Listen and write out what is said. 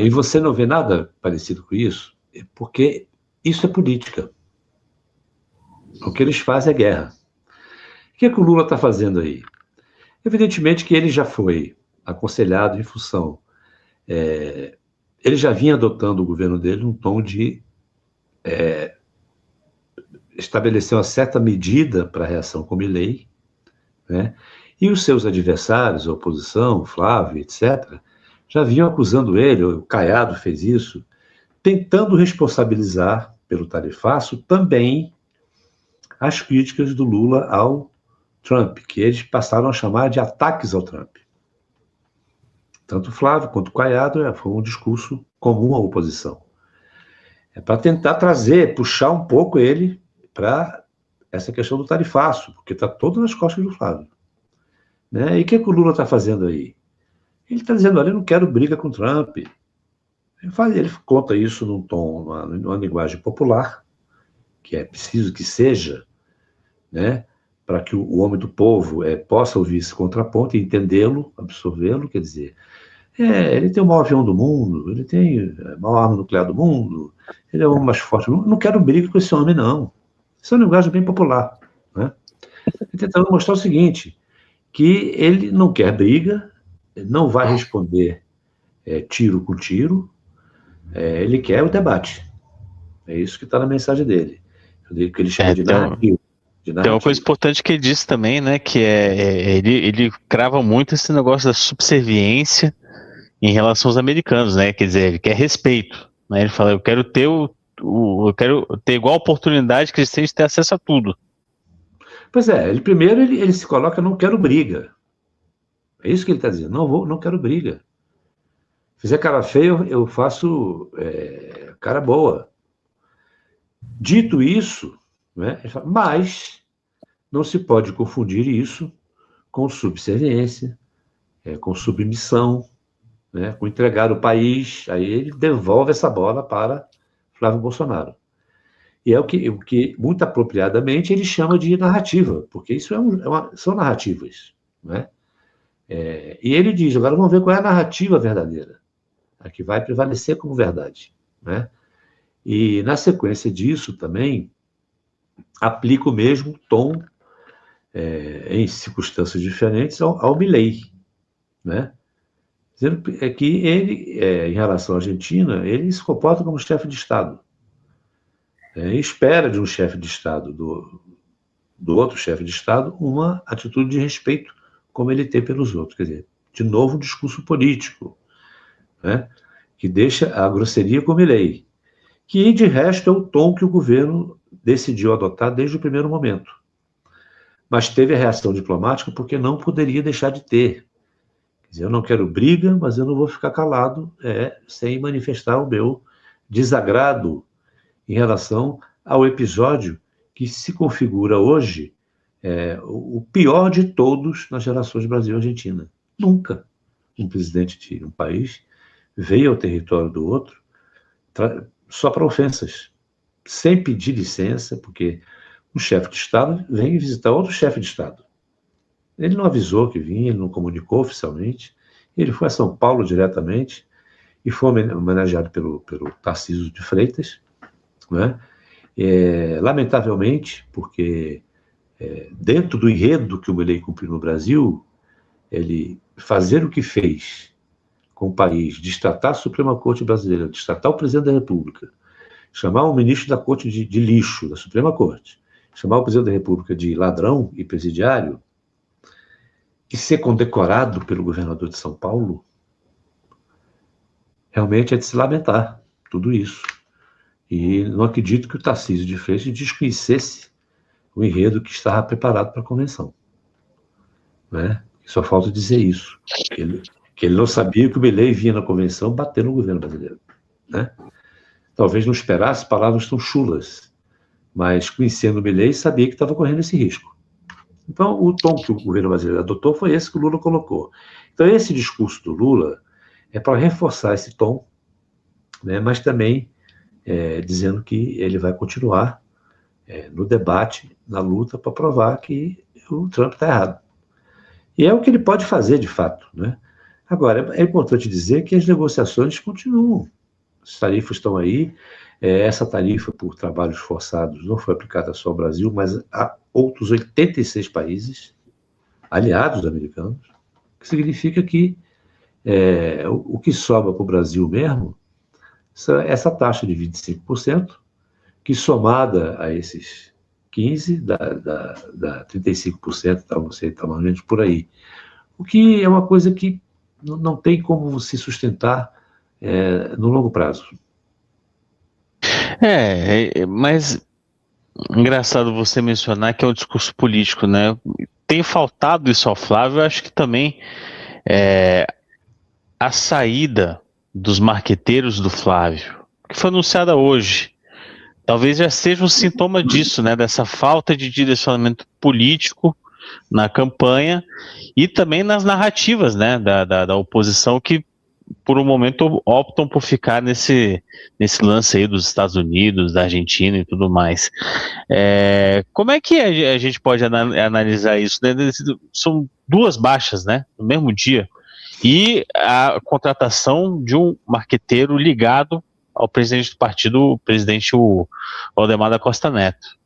E você não vê nada parecido com isso, porque isso é política. O que eles fazem é guerra. O que o Lula está fazendo aí? Evidentemente que ele já foi aconselhado em função. Ele já vinha adotando o governo dele um tom de estabelecer uma certa medida para a reação com Milei, né? E os seus adversários, a oposição, Flávio, etc., já vinham acusando ele, o Caiado fez isso, tentando responsabilizar pelo tarifaço também as críticas do Lula ao Trump, que eles passaram a chamar de ataques ao Trump. Tanto o Flávio quanto o Caiado foi um discurso comum à oposição. É para tentar trazer, puxar um pouco ele para essa questão do tarifaço, porque está todo nas costas do Flávio. Né? E o que o Lula está fazendo aí? Ele está dizendo, olha, eu não quero briga com o Trump. Ele conta isso num tom, numa linguagem popular, que é preciso que seja, né, para que o homem do povo possa ouvir esse contraponto e entendê-lo, absorvê-lo, quer dizer, ele tem o maior avião do mundo, ele tem a maior arma nuclear do mundo, ele é o homem mais forte do mundo, não quero briga com esse homem, não. Isso é uma linguagem bem popular. Né? Ele tentando mostrar o seguinte, que ele não quer briga, não vai responder tiro com tiro, ele quer o debate. É isso que está na mensagem dele. Que ele chama de narrativa. Tem uma coisa importante que ele disse também, né, que ele crava muito esse negócio da subserviência em relação aos americanos, né, quer dizer, ele quer respeito, né, ele fala, eu quero ter eu quero ter igual oportunidade que eles têm de ter acesso a tudo. Pois é, ele se coloca, não quero briga. É isso que ele está dizendo, não quero briga. Fizer cara feia, eu faço cara boa. Dito isso, né, ele fala, mas não se pode confundir isso com subserviência, com submissão, né, com entregar o país. Aí ele devolve essa bola para Flávio Bolsonaro. E é o que muito apropriadamente ele chama de narrativa, porque isso são narrativas. Né? E ele diz, agora vamos ver qual é a narrativa verdadeira, a que vai prevalecer como verdade. Né? E na sequência disso também, aplica o mesmo tom em circunstâncias diferentes ao Milei, né? Dizendo que ele, em relação à Argentina, ele se comporta como chefe de Estado. Espera de um chefe de Estado, do outro chefe de Estado, uma atitude de respeito, como ele tem pelos outros. Quer dizer, de novo, um discurso político, né? Que deixa a grosseria com o Milei, que, de resto, é o tom que o governo decidiu adotar desde o primeiro momento. Mas teve a reação diplomática porque não poderia deixar de ter. Quer dizer, eu não quero briga, mas eu não vou ficar calado sem manifestar o meu desagrado em relação ao episódio que se configura hoje o pior de todos nas relações Brasil-Argentina. Nunca um presidente de um país veio ao território do outro só para ofensas, sem pedir licença, porque um chefe de Estado vem visitar outro chefe de Estado. Ele não avisou que vinha, ele não comunicou oficialmente, ele foi a São Paulo diretamente e foi homenageado pelo Tarcísio de Freitas, né? Lamentavelmente, porque dentro do enredo que o Milei cumpriu no Brasil, ele fazer o que fez com o país, destratar a Suprema Corte Brasileira, destratar o presidente da República, chamar o ministro da Corte de lixo, da Suprema Corte, chamar o presidente da República de ladrão e presidiário, e ser condecorado pelo governador de São Paulo, realmente é de se lamentar, tudo isso. E não acredito que o Tarcísio de Freitas desconhecesse o enredo que estava preparado para a convenção. Né? Só falta dizer isso, que ele não sabia que o Milei vinha na convenção bater no governo brasileiro. Né? Talvez não esperasse palavras tão chulas, mas conhecendo o Milei, sabia que estava correndo esse risco. Então, o tom que o governo brasileiro adotou foi esse que o Lula colocou. Então, esse discurso do Lula é para reforçar esse tom, né, mas também dizendo que ele vai continuar no debate, na luta, para provar que o Trump está errado. E é o que ele pode fazer, de fato. Né? Agora, é importante dizer que as negociações continuam. As tarifas estão aí. Essa tarifa por trabalhos forçados não foi aplicada só ao Brasil, mas a outros 86 países aliados americanos, que significa que o que sobra para o Brasil mesmo, essa taxa de 25%, que somada a esses 15%, dá 35%, tá, não sei, tá mais ou menos por aí. O que é uma coisa que não tem como se sustentar no longo prazo. Mas engraçado você mencionar que é um discurso político, né? Tem faltado isso ao Flávio, eu acho que também a saída dos marqueteiros do Flávio, que foi anunciada hoje, talvez já seja um sintoma disso, né? Dessa falta de direcionamento político na campanha e também nas narrativas, né? Da oposição que por um momento optam por ficar nesse lance aí dos Estados Unidos, da Argentina e tudo mais. Como é que a gente pode analisar isso, né? São duas baixas, né? No mesmo dia. E a contratação de um marqueteiro ligado ao presidente do partido, o presidente Valdemar da Costa Neto.